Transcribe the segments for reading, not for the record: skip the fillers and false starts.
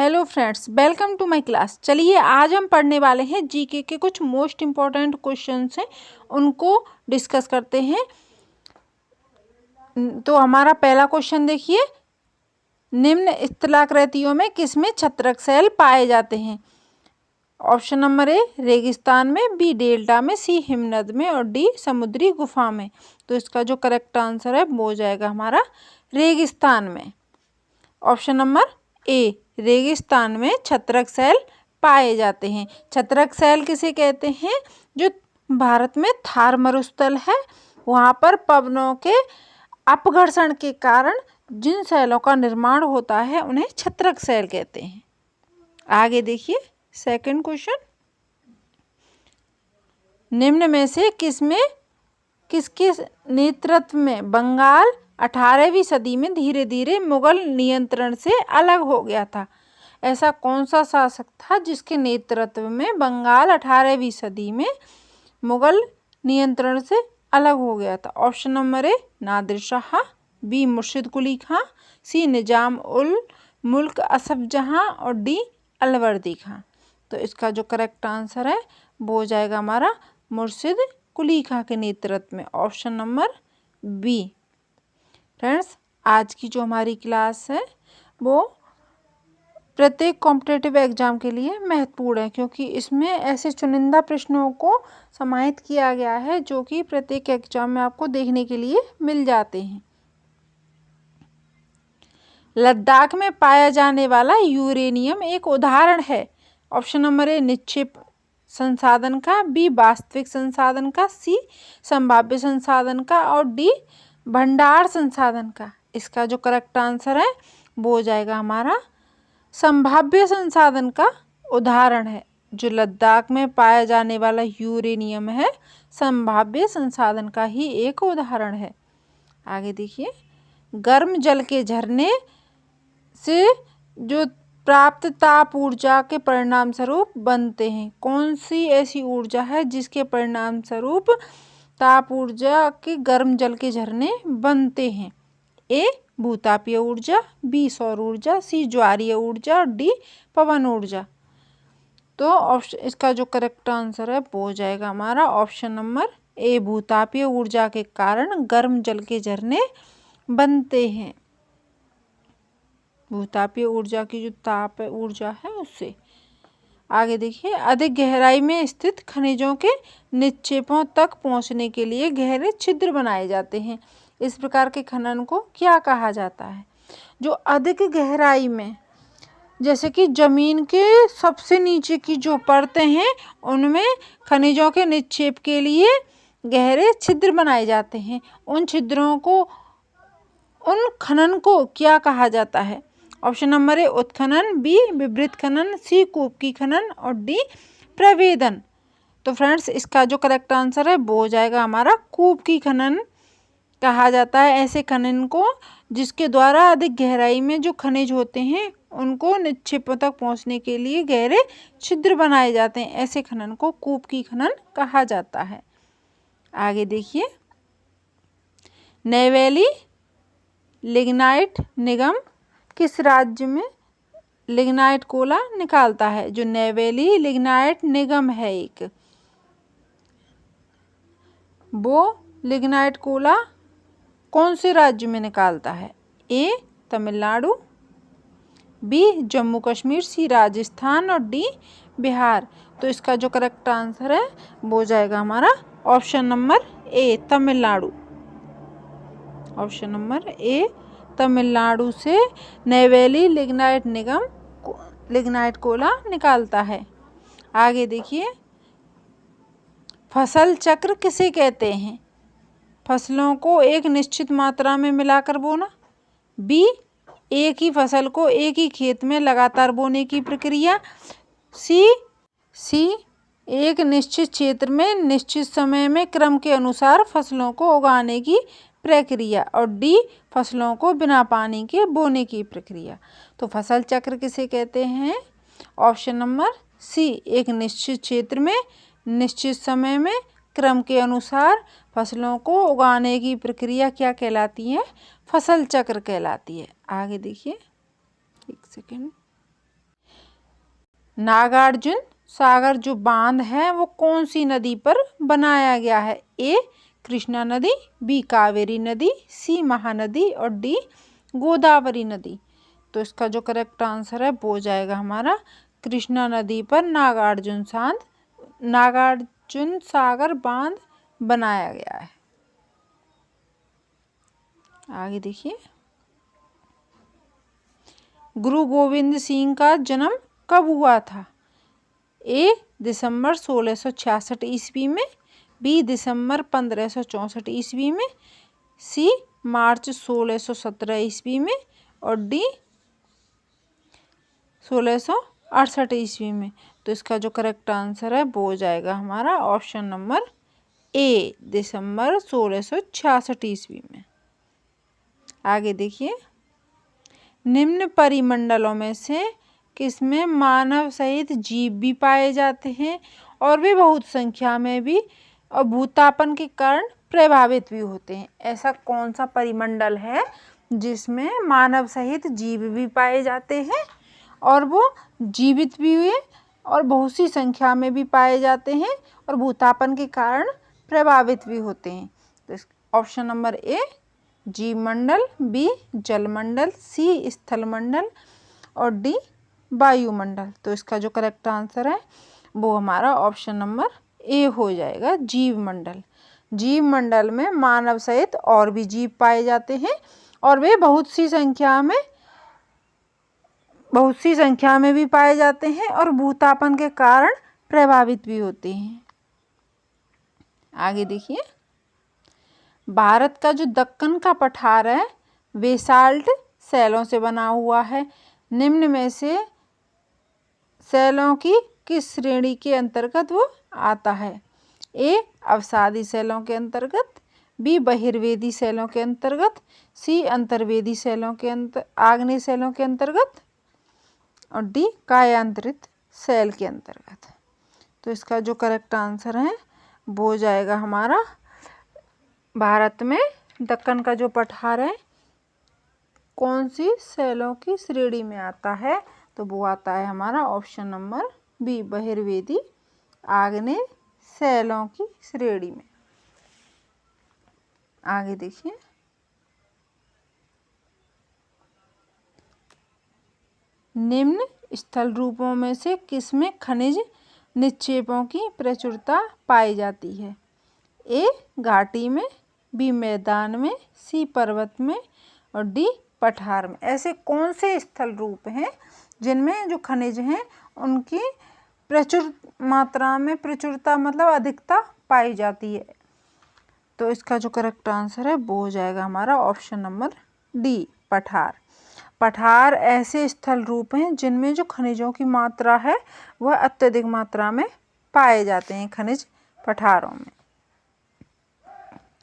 Hello friends, welcome to my class. चलिए आज हम पढ़ने वाले हैं जीके के कुछ मोस्ट इम्पॉर्टेंट क्वेश्चंस हैं, उनको डिस्कस करते हैं। तो हमारा पहला क्वेश्चन देखिए, निम्न स्थलाकृतियों में किसमें छत्रक सेल पाए जाते हैं? ऑप्शन नंबर ए रेगिस्तान में, बी डेल्टा में, सी हिमनद में और डी समुद्री गुफा में। तो इसका जो करेक्ट आंसर है वो हो जाएगा हमारा रेगिस्तान में। ऑप्शन नंबर ए रेगिस्तान में छत्रक सेल पाए जाते हैं। छत्रक सेल किसे कहते हैं? जो भारत में थार मरुस्थल है वहाँ पर पवनों के अपघर्षण के कारण जिन सेलों का निर्माण होता है उन्हें छत्रक सेल कहते हैं। आगे देखिए सेकंड क्वेश्चन, निम्न में से किसके नेतृत्व में बंगाल 18वीं सदी में धीरे धीरे मुगल नियंत्रण से अलग हो गया था? ऐसा कौन सा शासक था जिसके नेतृत्व में बंगाल 18वीं सदी में मुगल नियंत्रण से अलग हो गया था? Option number A Nadir Shah, B Murshid Quli खां, सी निजाम उल मुल्क असफ जहां और डी अलवर्दी खां। तो इसका जो करेक्ट आंसर है वो हो जाएगा हमारा मुर्शिद कुली खां के नेतृत्व में। Option number B. फ्रेंड्स, आज की जो हमारी क्लास है वो प्रत्येक कॉम्पिटिटिव एग्जाम के लिए महत्वपूर्ण है, क्योंकि इसमें ऐसे चुनिंदा प्रश्नों को समाहित किया गया है जो कि प्रत्येक एग्जाम में आपको देखने के लिए मिल जाते हैं। लद्दाख में पाया जाने वाला यूरेनियम एक उदाहरण है। ऑप्शन नंबर ए निक्षेप संसाधन का, बी वास्तविक संसाधन का, सी संभाव्य संसाधन का और डी भंडार संसाधन का। इसका जो करेक्ट आंसर है वो हो जाएगा हमारा संभाव्य संसाधन का उदाहरण है। जो लद्दाख में पाया जाने वाला यूरेनियम है संभाव्य संसाधन का ही एक उदाहरण है। आगे देखिए, गर्म जल के झरने से जो प्राप्त ताप ऊर्जा के परिणाम स्वरूप बनते हैं, कौन सी ऐसी ऊर्जा है जिसके परिणाम स्वरूप ताप ऊर्जा के गर्म जल के झरने बनते हैं? ए भूतापीय ऊर्जा, बी सौर ऊर्जा, सी ज्वारीय ऊर्जा और डी पवन ऊर्जा। तो ऑप्शन इसका जो करेक्ट आंसर है वो हो जाएगा हमारा ऑप्शन नंबर ए भूतापीय ऊर्जा के कारण गर्म जल के झरने बनते हैं। भूतापीय ऊर्जा की जो ताप ऊर्जा है उससे। आगे देखिए, अधिक गहराई में स्थित खनिजों के निक्षेपों तक पहुंचने के लिए गहरे छिद्र बनाए जाते हैं। इस प्रकार के खनन को क्या कहा जाता है? जो अधिक गहराई में, जैसे कि जमीन के सबसे नीचे की जो परतें हैं उनमें खनिजों के निक्षेप के लिए गहरे छिद्र बनाए जाते हैं। उन छिद्रों को, उन खनन को क्या कहा जाता है? ऑप्शन नंबर ए उत्खनन, बी विवृत खनन, सी कूपकी खनन और डी प्रवेदन। तो फ्रेंड्स, इसका जो करेक्ट आंसर है वो हो जाएगा हमारा कूपकी खनन कहा जाता है ऐसे खनन को जिसके द्वारा अधिक गहराई में जो खनिज होते हैं उनको निक्षेपों तक पहुंचने के लिए गहरे छिद्र बनाए जाते हैं। ऐसे खनन को कूपकी खनन कहा जाता है। आगे देखिए, नेवेली लिग्नाइट निगम किस राज्य में लिग्नाइट कोला निकालता है? जो नेवेली लिग्नाइट निगम है एक, वो लिग्नाइट कोला कौन से राज्य में निकालता है? ए तमिलनाडु, बी जम्मू कश्मीर, सी राजस्थान और डी बिहार। तो इसका जो करेक्ट आंसर है वो हो जाएगा हमारा ऑप्शन नंबर ए तमिलनाडु। ऑप्शन नंबर ए तमिलनाडु से नेवेली लिग्नाइट निगम लिग्नाइट कोला निकालता है। आगे देखिए, फसल चक्र किसे कहते हैं? फसलों को एक निश्चित मात्रा में मिलाकर बोना, बी एक ही फसल को एक ही खेत में लगातार बोने की प्रक्रिया, सी एक निश्चित क्षेत्र में निश्चित समय में क्रम के अनुसार फसलों को उगाने की प्रक्रिया और डी फसलों को बिना पानी के बोने की प्रक्रिया। तो फसल चक्र किसे कहते हैं? ऑप्शन नंबर सी एक निश्चित क्षेत्र में निश्चित समय में क्रम के अनुसार फसलों को उगाने की प्रक्रिया क्या कहलाती है? फसल चक्र कहलाती है। आगे देखिए, एक सेकेंड, नागार्जुन सागर जो बांध है वो कौन सी नदी पर बनाया गया है? ए कृष्णा नदी, बी कावेरी नदी, सी महानदी और डी गोदावरी नदी। तो इसका जो करेक्ट आंसर है वो हो जाएगा हमारा कृष्णा नदी पर नागार्जुन सागर बांध बनाया गया है। आगे देखिए, गुरु गोविंद सिंह का जन्म कब हुआ था? ए दिसंबर 1666 ईस्वी में, बी दिसंबर 1564 ईस्वी में, सी मार्च 1617 ईस्वी में और डी 1668 ईस्वी में। तो इसका जो करेक्ट आंसर है वो हो जाएगा हमारा ऑप्शन नंबर ए दिसंबर 1666 ईस्वी में। आगे देखिए, निम्न परिमंडलों में से किसमें मानव सहित जीव भी पाए जाते हैं और वे बहुत संख्या में भी और भूतापन के कारण प्रभावित भी होते हैं? ऐसा कौन सा परिमंडल है जिसमें मानव सहित जीव भी पाए जाते हैं और वो जीवित भी हुए और बहुत सी संख्या में भी पाए जाते हैं और भूतापन के कारण प्रभावित भी होते हैं? तो ऑप्शन नंबर ए जीवमंडल, बी जलमंडल, सी स्थलमंडल और डी वायुमंडल। तो इसका जो करेक्ट आंसर है वो हमारा ऑप्शन नंबर ए हो जाएगा जीवमंडल। जीवमंडल में मानव सहित और भी जीव पाए जाते हैं और वे बहुत सी संख्या में भी पाए जाते हैं और भूतापन के कारण प्रभावित भी होते हैं। आगे देखिए, भारत का जो दक्कन का पठार है बेसाल्ट शैलों से बना हुआ है। निम्न में से शैलों की किस श्रेणी के अंतर्गत वो आता है? ए अवसादी शैलों के अंतर्गत, बी बहिर्वेदी शैलों के अंतर्गत, सी अंतर्वेदी शैलों के आग्नेय शैलों के अंतर्गत और डी कायांतरित शैल के अंतर्गत। तो इसका जो करेक्ट आंसर है वो हो जाएगा हमारा भारत में दक्कन का जो पठार है कौन सी शैलों की श्रेणी में आता है? तो वो आता है हमारा ऑप्शन नंबर बी बहिर्वेदी आग्नेय शैलों की श्रेणी में। आगे देखिए, निम्न स्थल रूपों में से किसमें खनिज निक्षेपों की प्रचुरता पाई जाती है? ए घाटी में, बी मैदान में, सी पर्वत में और डी पठार में। ऐसे कौन से स्थल रूप हैं जिनमें जो खनिज हैं उनकी प्रचुर मात्रा में प्रचुरता मतलब अधिकता पाई जाती है? तो इसका जो करेक्ट आंसर है वो हो जाएगा हमारा ऑप्शन नंबर डी पठार। पठार ऐसे स्थल रूप हैं जिनमें जो खनिजों की मात्रा है वह अत्यधिक मात्रा में पाए जाते हैं खनिज पठारों में।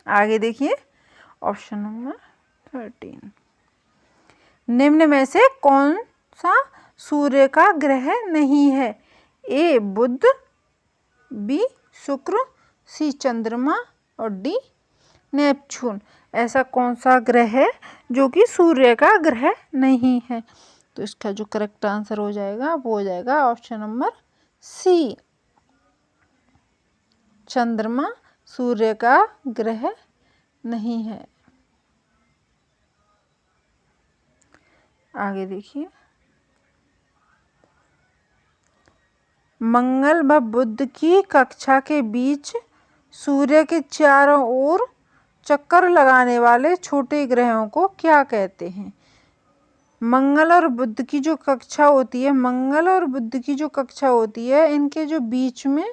आगे देखिए, ऑप्शन नंबर 13, निम्न में से कौन सा सूर्य का ग्रह नहीं है? ए बुध, बी शुक्र, सी चंद्रमा और डी नेपच्यून। ऐसा कौन सा ग्रह है जो कि सूर्य का ग्रह नहीं है? तो इसका जो करेक्ट आंसर हो जाएगा वो हो जाएगा ऑप्शन नंबर सी चंद्रमा सूर्य का ग्रह नहीं है। आगे देखिए, मंगल व बुध की कक्षा के बीच सूर्य के चारों ओर चक्कर लगाने वाले छोटे ग्रहों को क्या कहते हैं? मंगल और बुध की जो कक्षा होती है, मंगल और बुध की जो कक्षा होती है इनके जो बीच में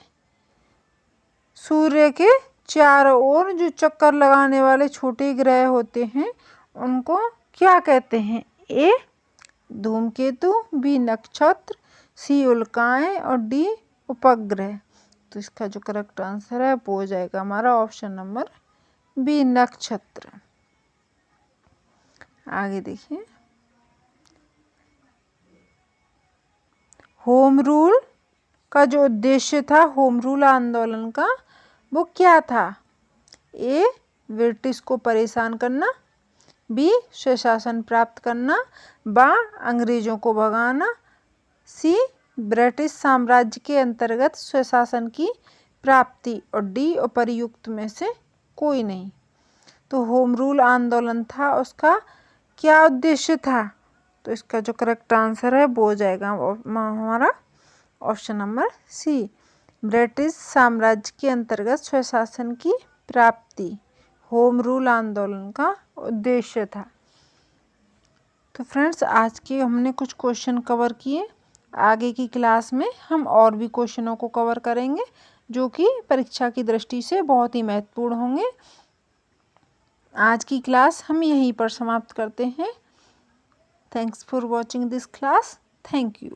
सूर्य के चारों ओर जो चक्कर लगाने वाले छोटे ग्रह होते हैं उनको क्या कहते हैं? ए धूमकेतु, बी नक्षत्र, सी उल्काएं और डी उपग्रह। तो इसका जो करेक्ट आंसर है वो हो जाएगा हमारा ऑप्शन नंबर बी नक्षत्र। आगे देखिए, होम रूल का जो उद्देश्य था होम रूल आंदोलन का वो क्या था? ए ब्रिटिश को परेशान करना, बी स्वशासन प्राप्त करना, बा अंग्रेजों को भगाना, सी ब्रिटिश साम्राज्य के अंतर्गत स्वशासन की प्राप्ति। और डी उपर्युक्त में से कोई नहीं। तो होम रूल आंदोलन था, उसका क्या उद्देश्य था? तो इसका जो करेक्ट आंसर है वो हो जाएगा हमारा ऑप्शन नंबर सी, ब्रिटिश साम्राज्य के अंतर्गत स्वशासन की प्राप्ति होम रूल आंदोलन का उद्देश्य था। तो फ्रेंड्स, आज के हमने कुछ क्वेश्चन कवर किए। आगे की क्लास में हम और भी क्वेश्चनों को कवर करेंगे जो कि परीक्षा की दृष्टि से बहुत ही महत्वपूर्ण होंगे। आज की क्लास हम यहीं पर समाप्त करते हैं। Thanks for watching this class. Thank you.